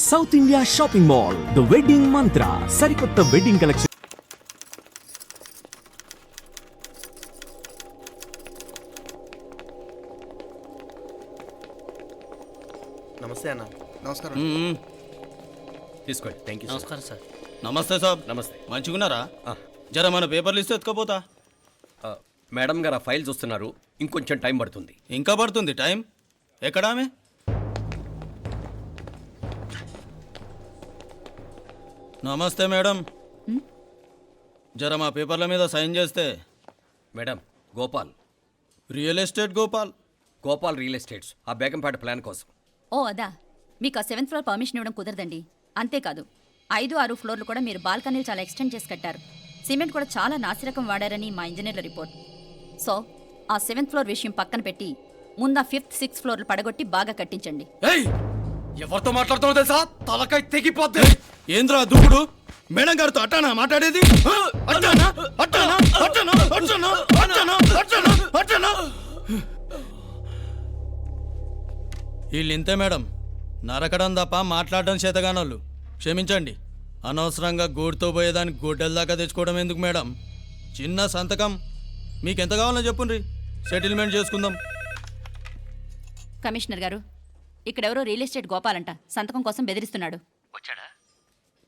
South India shopping mall the wedding మంత్ర సరికొత్త wedding collection. నమస్తే అన్న. నమస్కారం. తీసుకోండి. Thank you. నమస్కారం సార్. నమస్తే సాబ్. నమస్తే. మంచిగున్నారా? జర మన పేపర్లు ఇస్తే ఎత్తుకపోతా. మేడం గారు ఆ ఫైల్ చూస్తున్నారు, ఇంకొంచెం టైం పడుతుంది. ఇంకా పడుతుంది టైం? ఎక్కడా ఆమె? నమస్తే మేడం. జర మా పేపర్ల మీద సైన్ చేస్తే. Madam, Gopal, real estate Gopal. Gopal real estates, ఆ బేగంపేట ప్లాన్ కోసం. ఓ అదా, మీకు ఆ 7th ఫ్లోర్ పర్మిషన్ ఇవ్వడం కుదరదండి. అంతేకాదు 5, 6 ఫ్లోర్లు కూడా మీరు బాల్కనీలు చాలా ఎక్స్టెండ్ చేసి కట్టారు. సిమెంట్ కూడా చాలా నాసిరకం వాడారని మా ఇంజనీర్ల రిపోర్ట్. సో ఆ 7th ఫ్లోర్ విషయం పక్కన పెట్టి ముందు ఆ 5th, 6th ఫ్లోర్లు పడగొట్టి బాగా కట్టించండి. ఎవరితో మాట్లాడుతావు తెలుసా? తలకాయ తెగిపోద్ది. ఏంద్రా దూకుడు? మేడం గారితో అట్టానా మాట్లాడేది? అట్టానా అట్టానా అట్టానా అట్టానా అట్టానా అట్టానా అట్టానా? వీళ్ళింతే మేడం, నరకడం తప్ప మాట్లాడడం చేతగానోళ్ళు. క్షమించండి, అనవసరంగా గూడుతో పోయేదానికి గొడ్డల దాకా తెచ్చుకోవడం ఎందుకు మేడం? చిన్న సంతకం మీకెంత కావాలో చెప్పుండ్రి, సెటిల్మెంట్ చేసుకుందాం. కమిషనర్ గారు, ఇక్కడెవరో రియల్ ఎస్టేట్ గోపాలంట సంతకం కోసం బెదిరిస్తున్నాడు. వచ్చాడా?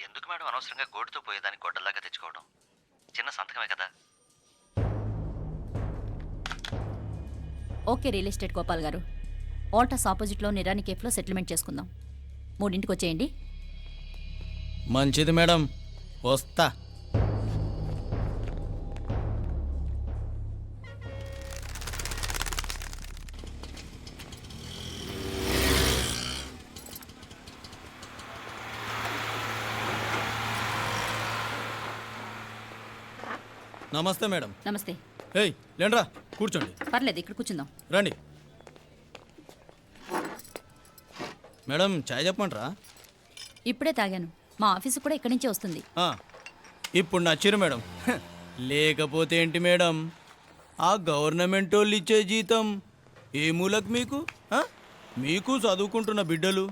ఎందుకు మేడం అనవసరంగా గోటుతో పోయేదానికి గొడ్డల్లాగా తెచ్చుకోవడం? చిన్న సంతకమే కదా. ఓకే రియల్ ఎస్టేట్ గోపాల్ గారు, ఆల్టాస్ ఆపోజిట్లో నిరాని కేఫ్లో సెటిల్మెంట్ చేసుకుందాం. 3ంటికి వచ్చేయండి. మంచిది మేడం, వస్తా. నమస్తే మేడం. నమస్తే. ఏయ్ లేండ్రా, కూర్చోండి. పర్లేదు, ఇక్కడ కూర్చుందాం. రండి మేడం, చాయ్ చెప్పమంటారా? ఇప్పుడే తాగాను. మా ఆఫీసు కూడా ఇక్కడి నుంచే వస్తుంది. ఇప్పుడు నచ్చిరు మేడం. లేకపోతే ఏంటి మేడం, ఆ గవర్నమెంట్ వాళ్ళు ఇచ్చే జీతం ఏ మూలకు మీకు? మీకు చదువుకుంటున్న బిడ్డలు,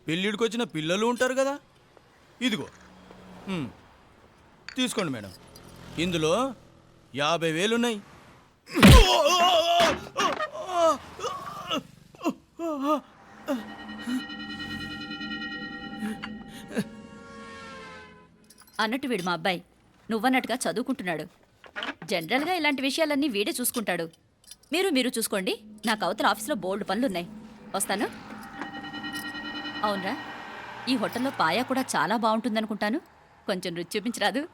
పెళ్ళిడికి వచ్చిన పిల్లలు ఉంటారు కదా. ఇదిగో తీసుకోండి మేడం, ఇందులో 50,000 ఉన్నాయి. అన్నట్టు వీడు మా అబ్బాయి నువ్వన్నట్టుగా చదువుకుంటున్నాడు. జనరల్గా ఇలాంటి విషయాలన్నీ వీడే చూసుకుంటాడు. మీరు చూసుకోండి. నాకు అవతల ఆఫీస్లో బోల్డ్ పనులున్నాయి. వస్తాను. అవునరా, ఈ హోటల్లో పాయా కూడా చాలా బాగుంటుందనుకుంటాను. కొంచెం రుచి చూపించరాదు?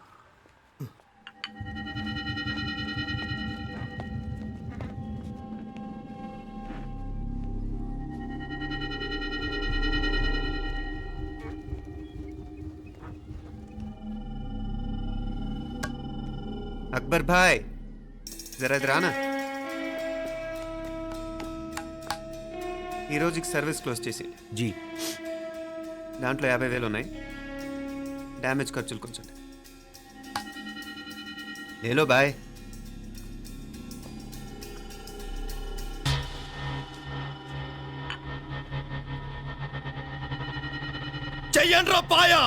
అక్బర్ భాయ్, జరా ఇది రానా. ఈ రోజుకి సర్వీస్ క్లోజ్ చేసి జీ, దాంట్లో 50,000 ఉన్నాయి. డ్యామేజ్ ఖర్చులు కొంచెం లేలో బాయ్. చెయ్యండ్రా పాయా.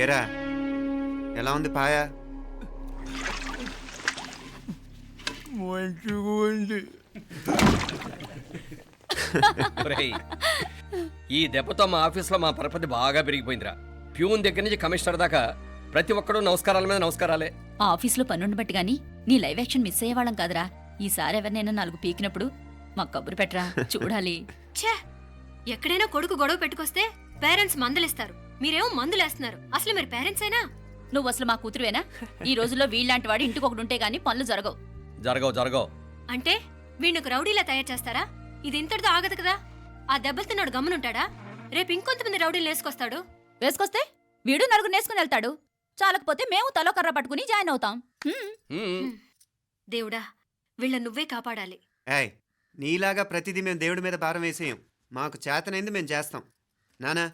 ఏరా ఎలా ఉంది పాయా? మంచిగా ఉంది. ఒరేయ్, ఈ దెబ్బతో మా ఆఫీస్లో మా పరపతి బాగా పెరిగిపోయిందిరా. ప్యూన్ దగ్గర నుంచి కమిషనర్ దాకా ప్రతి ఒక్కడు నమస్కారాల మీద నమస్కారాలే. ఆ ఆఫీస్లో పనుండి బట్టి గాని నీ లైవ్ యాక్షన్ మిస్ అయ్యేవాళ్ళం కాదురా. ఈసారి ఎవరినైనా 4 పీకినప్పుడు మాకు కబురు పెట్టరా, చూడాలి. ఛే! ఎక్కడైనా కొడుకు గొడవ పెట్టుకొస్తే పేరెంట్స్ మందులేస్తారు, మీరేమో మందులేస్తున్నారు. అసలు మీరు పేరెంట్స్ అయినా? నువ్వు అసలు మా కూతురువేనా? ఈ రోజుల్లో వీళ్ళలాంటి వాడు ఇంటికి ఒకటి ఉంటే గానీ పనులు జరగవు. జరగవు. అంటే వీణ్ణకు రౌడీలా తయారు చేస్తారా? ఇది ఇంతటితో ఆగదు కదా. ఆ దెబ్బలు తిన్నాడు గమ్మునుంటాడా? రేపు ఇంకొంతమంది రౌడీలు వేసుకొస్తాడు. వేసుకొస్తే వీడు 4 నేసుకుని వెళ్తాడు. చాలకపోతే మేము తలో కర్ర పట్టుకుని జాయిన్ అవుతాం. దేవుడా, వీళ్ళ నువ్వే కాపాడాలి. ఏయ్, నీలాగా ప్రతిదీ మేము దేవుడి మీద భారం వేసేయం. మాకు చేతనైంది మేము చేస్తాం. నానా,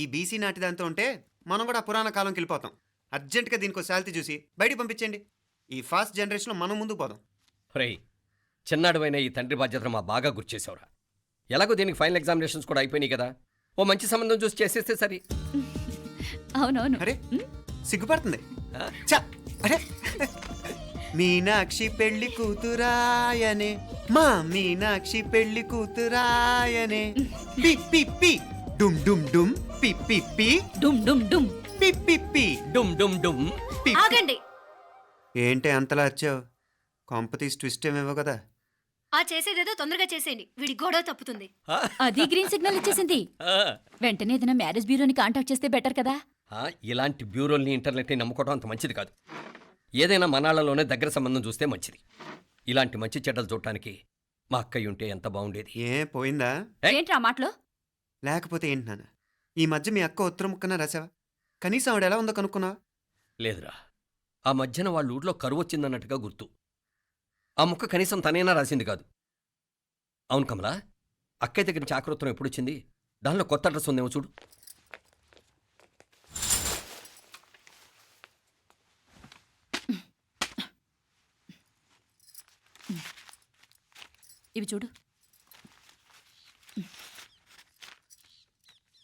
ఈ బీసీ నాటి దాంతో ఉంటే మనం కూడా పురాణ కాలంకి వెళ్ళిపోతాం. అర్జెంటుగా దీనికి శాలిటీ చూసి బయటికి పంపించండి. ఈ ఫాస్ట్ జనరేషన్లో మనం ముందుకు పోదాం. ఒరేయ్, చిన్నాడువైన ఈ తండ్రి బాధ్యతను మా బాగా గుర్చేసావురా. ఎలాగో దీనికి ఫైనల్ ఎగ్జామినేషన్స్ కూడా అయిపోయినాయి కదా, ఓ మంచి సంబంధం చూసి చేసేస్తే సరి. అవునవును. అరే సిగ్గుపడుతుంది. ఛ! అరే మీనాక్షి పెళ్లి కూతురాయనే, మా మీనాక్షి పెళ్లి కూతురాయనే. పి పి పి డుమ్ డుమ్ డుమ్ పి పి పి డుమ్ డుమ్ డుమ్. పి పి పి డుమ్ డుమ్ డుమ్. పి. ఆగండి. ఏంటి అంతలా వచ్చావు? కాంపతీస్ ట్విస్ట్ ఏమేవో కదా. ఆ చేసేదేదో తొందరగా చేసేయండి, వీడి గొడవ తప్పుతుంది. అది గ్రీన్ సిగ్నల్ ఇచ్చేసింది. వెంటనే ఏదైనా మ్యారేజ్ బ్యూరోని కాంటాక్ట్ చేస్తే బెటర్ కదా. ఇలాంటి బ్యూరోల్ని ఇంటర్నెట్ని నమ్ముకోవడం అంత మంచిది కాదు. ఏదైనా మనాళ్ళలోనే దగ్గర సంబంధం చూస్తే మంచిది. ఇలాంటి మంచి చెడ్డలు చూడటానికి మా అక్కయ్య ఉంటే ఎంత బాగుండేది. ఏ పోయిందా? ఏంట్రా మాటలు? లేకపోతే ఏంటి నాన్న, ఈ మధ్య మీ అక్క ఉత్తరం ముక్కన రాసావా? కనీసం ఆవిడ ఎలా ఉందో కనుక్కున్నావా? లేదురా, ఆ మధ్యన వాళ్ళ ఊళ్ళో కరువు వచ్చిందన్నట్టుగా గుర్తు. ఆ ముక్క కనీసం తనైనా రాసింది కాదు. అవును కమలా, అక్కయ్య దగ్గర నుంచి ఆకృతం ఎప్పుడు వచ్చింది? దానిలో కొత్త అడ్రస్ ఉందేమో చూడు. ఇవి చూడు.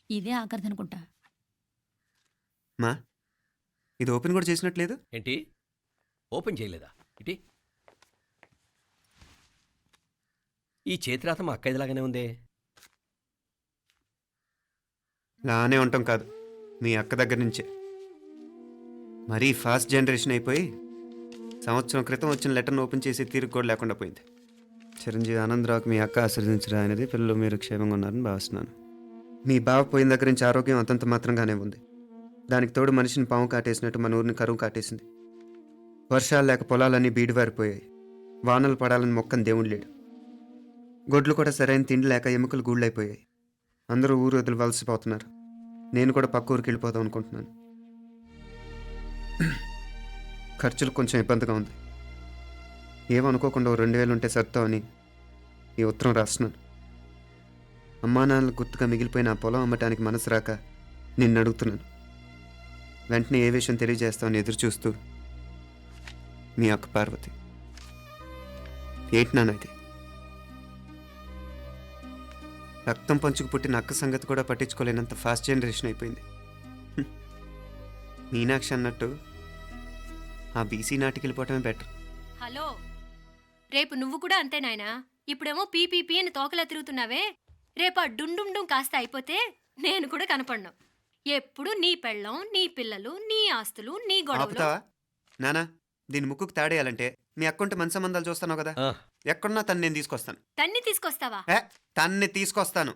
ఇదే ఆఖరిదనుకుంటా. మా ఇది ఓపెన్ కూడా చేసినట్లేదు. ఏంటి ఓపెన్ చేయలేదా? ఇటీ ఈ చేతిరాత మా అక్కయ్యలాగానే ఉందే. లానే ఉంటాం కాదు, మీ అక్క దగ్గర నుంచే. మరీ ఫాస్ట్ జనరేషన్ అయిపోయి సంవత్సరం క్రితం వచ్చిన లెటర్ను ఓపెన్ చేసి తీరుకు కూడా లేకుండా పోయింది. చిరంజీవి ఆనందరావుకి మీ అక్క ఆశీర్వదించరా అనేది, పిల్లలు మీరు క్షేమంగా ఉన్నారని భావిస్తున్నాను. మీ బావ పోయిన దగ్గర నుంచి ఆరోగ్యం అంతంత మాత్రంగానే ఉంది. దానికి తోడు మనిషిని పాము కాటేసినట్టు మన ఊరిని కరువు కాటేసింది. వర్షాలు లేక పొలాలన్నీ బీడివారిపోయాయి. వానలు పడాలని మొక్కని దేవుడు లేడు. గొడ్లు కూడా సరైన తిండి లేక ఎముకలు గూళ్ళైపోయాయి. అందరూ ఊరు వదిలి వలసిపోతున్నారు. నేను కూడా పక్క ఊరికి వెళ్ళిపోదాం అనుకుంటున్నాను. ఖర్చులు కొంచెం ఇబ్బందిగా ఉంది. ఏమనుకోకుండా 2000 ఉంటే సర్తావని ఈ ఉత్తరం రాస్తున్నాను. అమ్మా నాన్నలకు గుర్తుగా మిగిలిపోయిన ఆ పొలం అమ్మటానికి మనసు రాక నిన్ను అడుగుతున్నాను. వెంటనే ఏ విషయం తెలియజేస్తామని ఎదురు చూస్తూ మీ అక్క పార్వతి. ఏంటి నాన్న ఇది? రక్తం పంచుకు పుట్టిన అక్క సంగతి కూడా పట్టించుకోలేనంత ఫాస్ట్ జనరేషన్ అయిపోయింది. మీనాక్షి అన్నట్టు ఆ బీసీ నాటికి వెళ్ళిపోవటమే బెటర్. హలో, రేపు నువ్వు కూడా అంతే నాయనా. ఇప్పుడేమో పీపీపీ అని తోకలా తిరుగుతున్నావే, రేపు ఆ డుండుండుం కాస్త అయిపోతే నేను కూడా కనపడను. ఎప్పుడు నీ పెళ్ళం, నీ పిల్లలు, నీ ఆస్తులు, నీ గొడవలు. ఆపుతావా నానా? దీని ముక్కుకు తాడేయాలంటే మీ అక్కంటే మంచి సంబంధాలు చూస్తాను కదా. ఎక్కడున్నా తను నేను తీసుకొస్తాను. తన్ని తీసుకొస్తావా? తన్ని తీసుకొస్తాను.